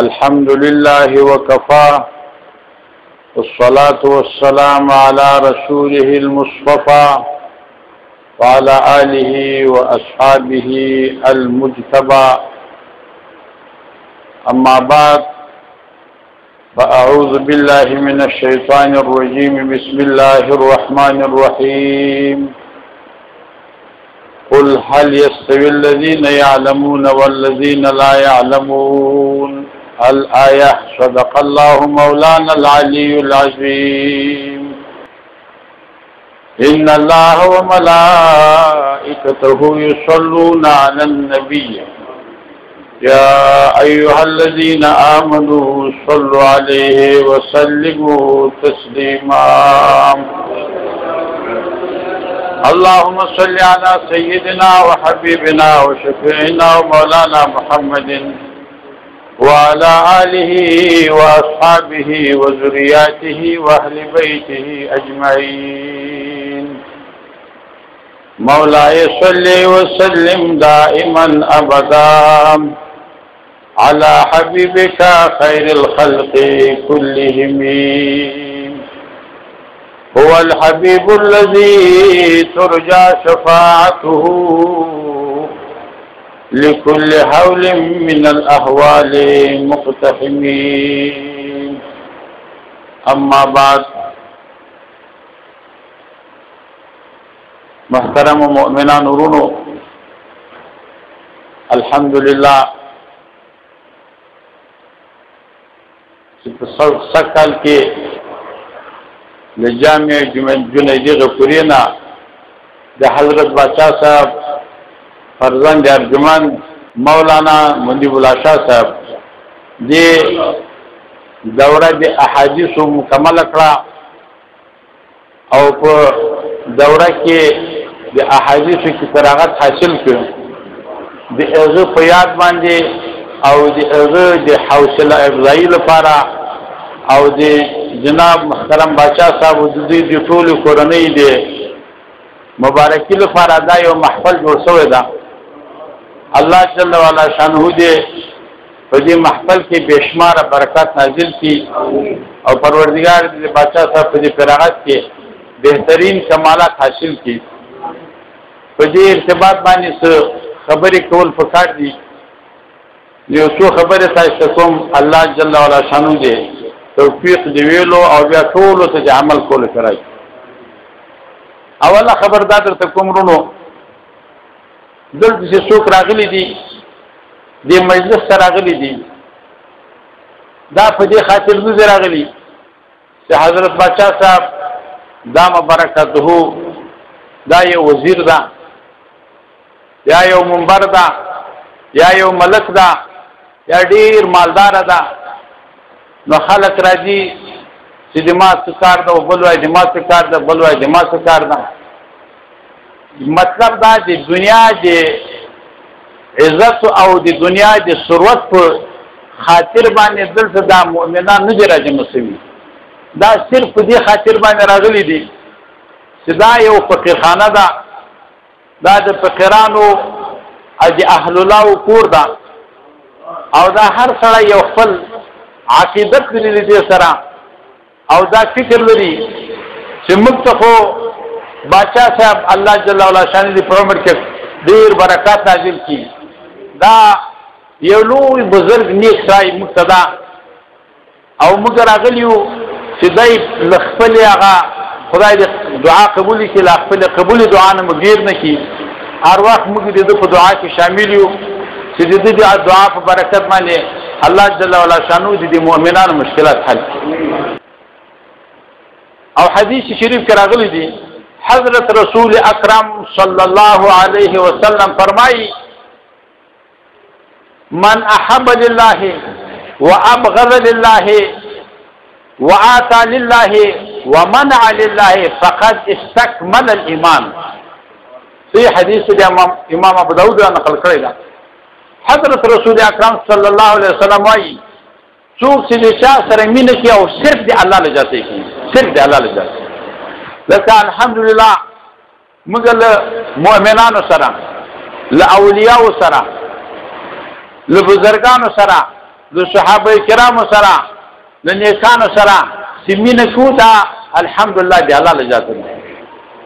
الحمد لله وكفى والصلاة والسلام على رسوله المصطفى وعلى آله وأصحابه المجتبى أما بعد فأعوذ بالله من الشيطان الرجيم بسم الله الرحمن الرحيم قل هل يستوي الذين يعلمون والذين لا يعلمون الآية صدق الله مولانا العلي العظيم إن الله وملائكته يصلون على النبي يا أيها الذين آمنوا صلوا عليه وسلموا تسليما اللهم صل على سيدنا وحبيبنا وشفيعنا ومولانا محمد وعلى آله وأصحابه وذرياته وأهل بيته أجمعين مولاي صل وسلم دائما أبدا على حبيبك خير الخلق كلهم هو الحبيب الذي ترجى شفاعته لكل حول من الأهوال مقتحمين أما بعد محترم مؤمنان ورونو الحمدلله سکال کې لجامع جنیدی غفورینا د حضرت بادشاہ صاحب فرزند ارجمان مولانا مندیب الله شاه صاحب دی دوره د احادیث مکمل کړه او په دوره کې د احادیث کی فراغت حاصل کړ د هغه په یاد باندې او د هغه د حوصله افزایی لپاره او د جناب محترم بادشاہ صاحب د دې ټول کورنۍ دی مبارکي لپاره دا یو محفل جوړ شوی دا الله جل وعلا شانه دې په دې محفل کې بشمار برکات نازل کړي او پروردگار دې بادشاہ صاحب په دې فراغت کې بهترین کمالات حاصل کړي په دې ارتباط باندې خبرې کول پکار دي یو څو خبره تاسو کوم الله جل وعلا شانه دې توفیق دی ویلو او بیا ټول ته عمل کول کوي اوله خبر دا درته کوم رونو دلته چې څوک راغلي دي د مجلس سره راغلي دي دا په دې خاطر نه راغلي چې حضرت بادشاہ صاحب دا مبارکته دا یو وزیر دا یا یو منبر دا یا یو ملک دا یا ډیر مالدار دا نو خلق راځي چې د ما څه کار ده او بل وایي د ما څه کار ده بل وایي د ما څه کار ده مطلب دا د دنیا د عزت او د دنیا د ثروت په خاطر باندې دلته دا مؤمنان نه دي راجمع شوي دا صرف په دې خاطر باندې راغلي دي چې دا یو فقیرخانه ده دا د فقیرانو او د اهل الله کور ده او دا هر سړی یو خپل عقیدت لري دې سره او دا فکر لري چې موږ ته خو بادشاہ صاحب الله جل وعلا شان دې په عمر کې ډیر برکات نازل کړي دا یو لوی بزرګ نیک ځای مقتدا او موږ راغلیو چې دای لخپل هغه خدای دې دعا قبول کړي لخپل قبول دعا نه مغیر نه کړي هر وخت موږ دې په دعا کې شامل یو چې دې دعا په برکت باندې الله جل وعلا شانو دې مؤمنانو مشکلات حل او حدیث شریف کې راغلی دی حضرت رسول اکرم صلی الله علیه وسلم فرمایي من احب لله وابغض لله وآتى لله ومنع لله فقد استكمل الايمان صحیح حدیث دی امام ابو داود نقل کړی دی حضرت رسول اکرم صلی الله علیه وسلم وايي څوک چې چا سره مینه کوي او صرف دی الله لجاته کوي صرف دی الله لجاته لکه الحمدلله موږ له مؤمنانو سره له اولیاء سره له بزرګانو سره د صحابه کرامو سره د نیکانو سره سیمینه کو دا الحمدلله دی الله لجاته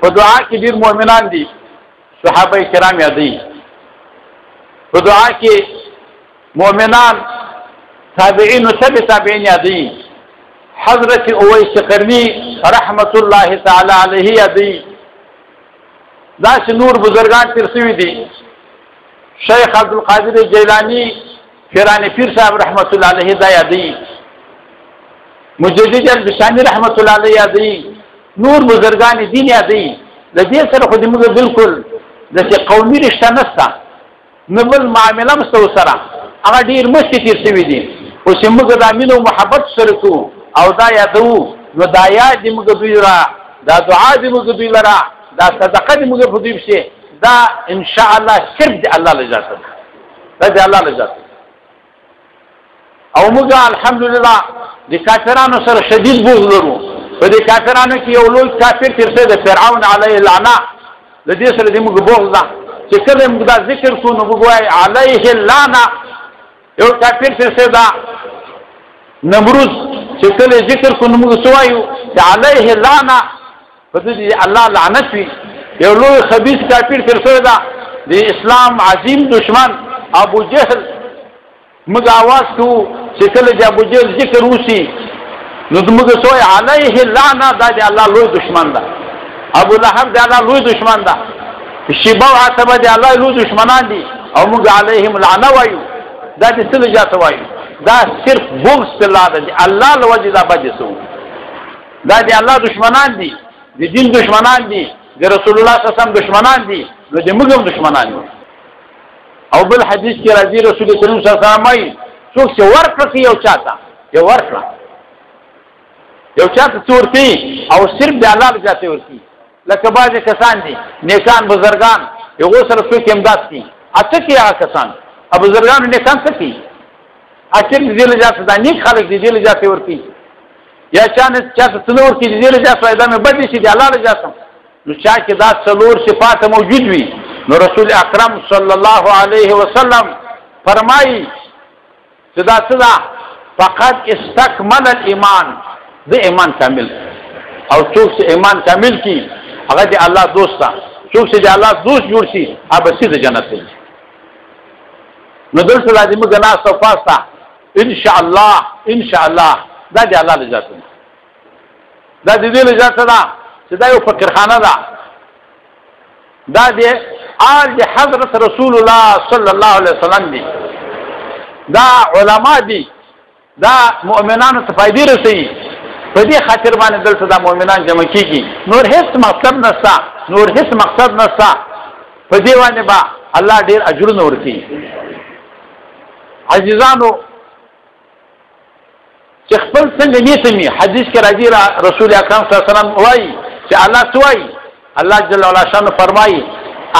په دعا کې ډیر مؤمنان دي صحابه کرام یادي په دعا کې مؤمنان تابعین او تابعین یادي حضرت اویس قرنی رحمت الله تعالی علیه یادي دا نور بزرگان تیر سوی دي شیخ عبدالقادر جیلانی پیران پیر صاحب رحمت الله علیه دا یادي مجدد البشانی رحمت الله علیه یادي نور بزرگان دین یادي د دې سره خو دې موږ بالکل د قومي رشتہ نشته نه بل معامله مستو سره هغه ډیر مشکل تیر سوی دي او چې موږ د امین او محبت سره کو او دا یادو نو دا یاد دې موږ دوی را دا دعا دې موږ دوی لرا دا صدقه دې موږ په دوی شي دا ان شاء الله صرف دې الله لجاته دا دې الله لجاته او موږ الحمدلله د کافرانو سره شدید بغض لرو په دې کافرانو کې یو لوی کافر تیر څه د فرعون علیه اللعنه د دې سره دې موږ بغض ده چې کله موږ دا ذکر کو نو موږ وای علیه اللعنه یو کافر تیر څه ده نمرود چې کله ذکر کو نو موږ سوایو علیه اللعنه په دې الله لعنت وي یو لوی خبيث کافر تیر څه ده د اسلام عظیم دشمن ابو جهل موږ आवाज کو چې کله د ابو جهل ذکر وسی نو موږ سوای علیه اللعنه دا د الله لوی دشمن ده ابو لهب د الله لوی دشمن ده شیبه او عتبه د الله لوی دشمنان دي او موږ علیهم اللعنه وایو دا د څه لجاته وایو دا صرف بغض الله ده الله لوجه دا بجسو دا د الله دشمنان دي د دین دشمنان دي د رسول الله صلی الله علیه وسلم دشمنان دي نو د موږ دشمنان دي او بل حدیث کې راځي رسول کریم صلی الله علیه وسلم وايي څوک چې ورکړي یو چاته یو ورکړه یو چاته څورتي او صرف د الله لجاته ورتي لکه بعض کسان دي نیکان بزرگان یو سره څوک امداد کوي اته کې هغه کسان ابو بزرگان نیکان څه کوي اخر دې لجاته د نیک خلک دې لجاته ورتي یا چاته څلور کې دې لجاته پیدا مې بدې شي د الله لجاته نو چا کې دا څلور صفات موجود وي نو رسول اکرم صلی الله علیه وسلم فرمایي چې دا څه ده فقط استکمل الايمان د ایمان کامل او څوک چې ایمان کامل کی هغه د الله دوست ده څوک چې د الله دوست جوړ شي هغه به د جنت دی نو دلته لازم موږ نه صفاسته ان شاء الله دا د الله لجاته دا د دې لجاته ده چې دا یو فقیرخانه ده دا د آل د حضرت رسول الله صلی الله علیه وسلم دي دا علما دي دا مؤمنانو ته فائدې رسوي په دې خاطر باندې دلته دا مؤمنان جمع کیږي نور هیڅ مطلب نشته نور هیڅ مقصد نشته په دې باندې با الله ډیر اجرونه ورکړي عزیزانو چې خپل څنګه نیتمي حدیث کې راځي رسول اکرم صلی الله علیه وسلم وایي چې الله توای الله جل وعلا شان فرمایي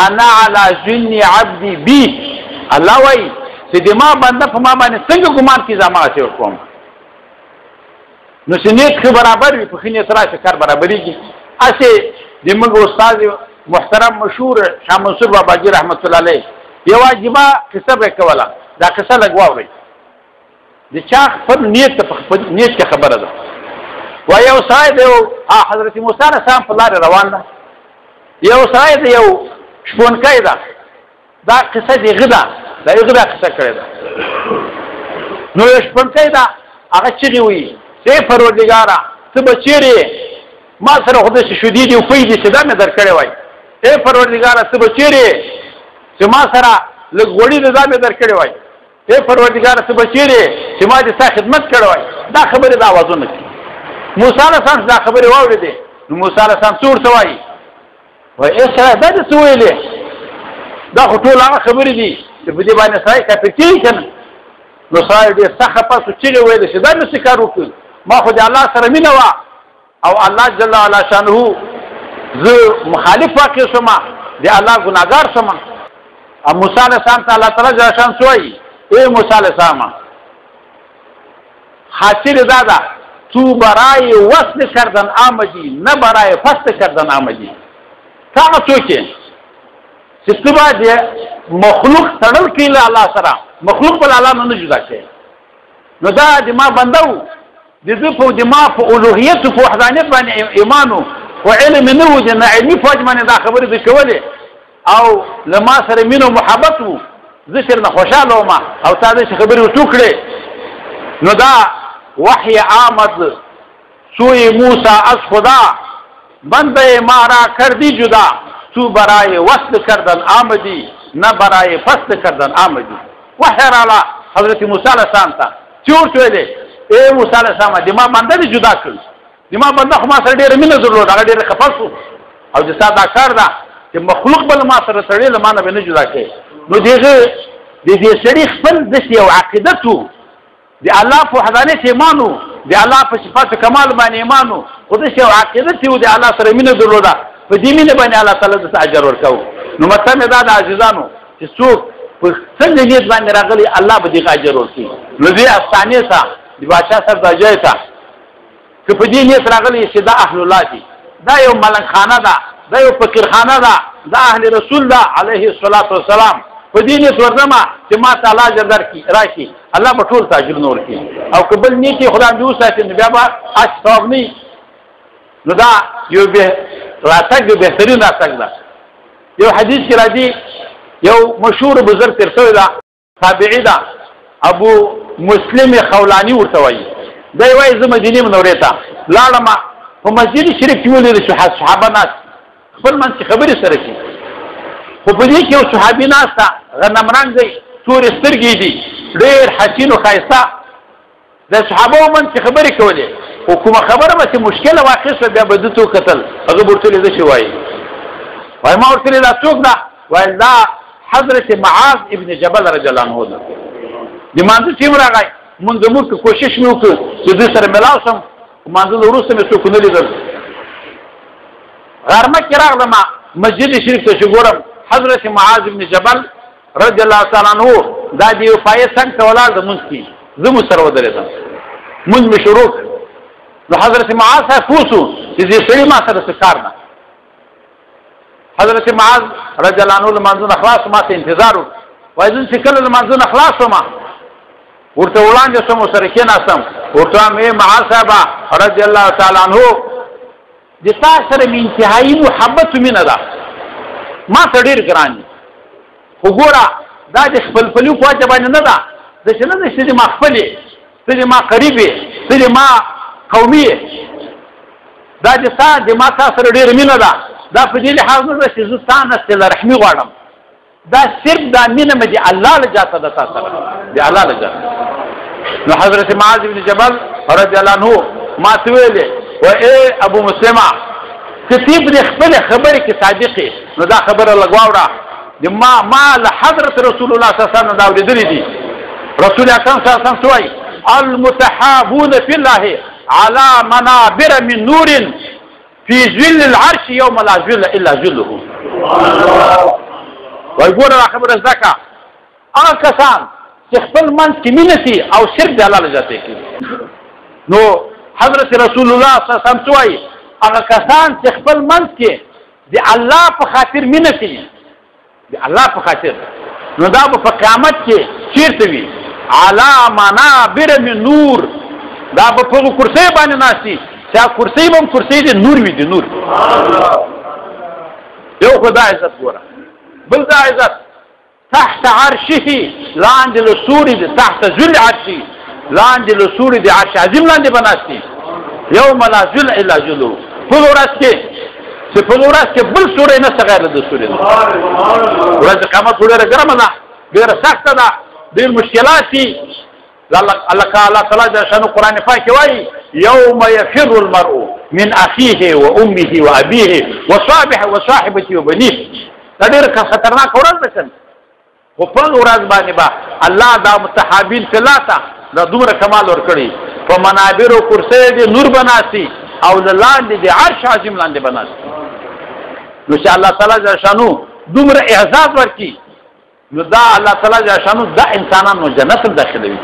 انا على ظن عبدي بي الله وایي چې د ما بنده په ما باندې څنګه ګمان کی زما چې کوم نو چې نیت برابر وي په خینه سره کار برابرېږي اسی د موږ استاد محترم مشهور شاه منصور بابا جی رحمت الله علیه یو واجبہ قصه وکوله دا قصه لګواوري د چا خپل نیت په خپل نیت کې خبره ده و یو سړی دی حضرت موسی علیه السلام په لار روان ده یو سړی دی یو شپونکی ده دا قصه دی غدا دا غدا قصه کړې ده نو یو شپونکی ده هغه چیغي وي سی پروردګاره ته بچیرې ما سره خدای شدید او فیدې صدا مې درکړې وای ای پروردګاره ته بچیرې چې ما سره لګوړې دا مې درکړې وای ای پروردګاره ته بچیرې چې ما دې ستا خدمت کړې وای دا خبره دا आवाजونه موسی علیه السلام دا خبره واورېدې نو موسی علیه السلام څور ته وای وای ای سره دا څه ویلې دا ټول هغه خبرې دي چې په دې باندې سړی کافر کېږي کنه نو سړی ډېر سخت پاسو چې ویلې چې دا نو کار وکړ ما خو د الله سره مینه وا او الله جل وعلا شانه زه مخالف واقع شوم د الله ګناګار شوم او موسی علیه السلام ته الله تعالی جل شان سوئی اے موسی علیه السلام حاصل دادا تو برای وصل کردن آمدی نه برای فصل کردن آمدی تا څوک چې تو باید مخلوق تړل کړي الله سره مخلوق بل الله نه جدا کړي نو دا د ما بنده و د ده په د ما په الوهیت په وحدانیت باندې ایمان و خو علم یې نه و د ناعلمي په وجه باندې دا خبرې ده کولې او له ما سره مینه و محبت و زه ترې نه خوشحاله وم او تا داسې خبرې ورته وکړې نو دا وحی آمد سوی موسی از خدا بنده ما را کردی جدا تو برای وصل کردن آمدی نه برای فصل کردن آمدی وحی رالا حضرت موسی علیه السلام ته چې ورته ویلې ای موسی علیه السلام د ما بنده دې جدا کړ د ما بنده خو ما سره ډېره مینه درلوده هغه ډېر خفه شو او د ستا دا کار ده چې مخلوق بل ما سره تړې له ما نه به نه جدا کوي نو د دې سړي خپل داسې یو عقیدت و د الله په وحدانیت ایمان و د الله په صفات کمال باندې ایمان و خو داسې یو عقیدت و د الله سره مینه درلوده په دې مینه باندې الله تعالی دته اجر ورکوو نو مطلب یې دا د عزیزانو چې څوک په څنګه نیت باندې راغلی الله به دې اجر ورکړي نو دې افسانې ته د بادشاه صاحب دا ځای ته که په دې نیت راغلی چې دا اهل الله دي دا یو ملنګخانه ده دا یو فقیرخانه ده دا اهل رسول ده علیه الصلاة والسلام په دې نیت ورځمه چې ما ته الله اجر راکړي الله به ټول ته اجرونه ورکړي او که بل نیت یې خدای دې وساتي نو بیا به هېڅ ثواب نه وي نو دا یو راتګ د بهترین راتګ ده یو حدیث کې راځي یو مشهور بزرګ تیر شوی ده تابعي ده ابو مسلم خولاني ورته وایي دی وایي زه مدینې منورې ته لاړم په مسجد شریف کې ولیدل چې صحابه ناست خپل منځ کې خبرې سره کوي خو په دې کې یو صحابي ناسته غنم رنګ دی تورې سترګې دي ډېر حسین و ښایسته د صحابو منځ کې خبرې کولې خو کومه خبره به چې مشکله واقع شوه بیا به ده ته وکتل هغه به ورته ویلې زه چې وایي وایي ما ورته ویلې دا څوک ده ویل دا حضرت معاذ ابن جبل رضی الله عنه ده د مانځه ټیم راغی مونږ زموږ کوشش مې وکړ چې دوی سره ملاو شم مانځه له وروسته مې څوک ونه لیدل غرمه کې راغلم مسجد شریف ته چې ګورم حضرت معاذ ابن جبل رضی الله تعالی عنه دا د یو پایې څنګ ته ولاړ د مونځ کې زه مو سره ودرېدم مونځ مې شروع کړ نو حضرت معاذ صاحب پوه شو چې دې سړي ما سره څه کار نه حضرت معاذ رضی الله عنه لمانځونه خلاص ما ته انتظار وکړ وایي زه چې کله لمانځونه خلاص شوم ورته وړاندې شوم ورسره کېناستم ورته وایم ای معاذ صاحبه رضی الله تعالی عنه د تا سره مې انتهایي محبت و مینه ده ما ته ډېر ګران دي خو ګوره دا د خپلپلي په وجه باندې نه ده داسې نه ده چې د ما خپل یې ته د ما قریب یې ته د ما قومي یې دا د ما تا سره ډېره مینه ده دا په دې لحاظ نه ده چې زه تا نه صله رحمي غواړم دا صرف دا مینه مې د الله له جاته ده تا سره د الله له جاته نو حضرت معاذ بن جبل رضی الله عنه ما ته ویلې و ای ابو مسلمه که تی په خپلې خبرې کې صادق یې نو دا خبره لږ واوره د ما له حضرت رسول الله صلی الله علیه وسلم دا اورېدلې دي رسول اکرم صلی الله علیه وسلم وایي المتحابون فی الله على منابر من نور في ظل العرش يوم لا ظل الا ظله وای ګوره دا خبره زده کړه هغه کسان چې خپل منځ کې مینه سي او شرک د الله له ذاته کوي نو حضرت رسول الله صلی الله علیه وسلم وایي هغه کسان چې خپل منځ کې د الله په خاطر مینه کوي د الله په خاطر نو دا په قیامت کې چیرته وي علی منابر من نور دا په کرسۍ باندې ناستي چې کرسۍ به هم کرسۍ د نور وي د نور یو خدای عزت ګوره بل دا عزت تحت عرشه لاندې له سوري د تحت ذل عرشه لاندې له سوري د عرش عظیم لاندې به ناستي یوم لا ذل الا ذله په ورځ کې چې په ورځ کې بل سوري نشته غیر د سوري ورځ قیامت ډېره ګرمه ده ډېره سخته ده ډېر مشکلات دي الله تعالی جل شانه قرآن پاک کې وایي یوم یفر المرء من اخیه و امه و ابیه وصاحبته وبنیه دا ډېره خطرناک ورځ ده کنه خو په ورځ باندې به الله دا متحابین ثلاثه دا دومره کمال ورکړي په منابر او کرسۍ د نور بناسي او لاندې د عرش عظیم لاندې بناسي نو چې الله تعالی جل شانه دومره اعزاز ورکړي نو دا الله تعالی جل شانه دا انسانانو جنت داخلوي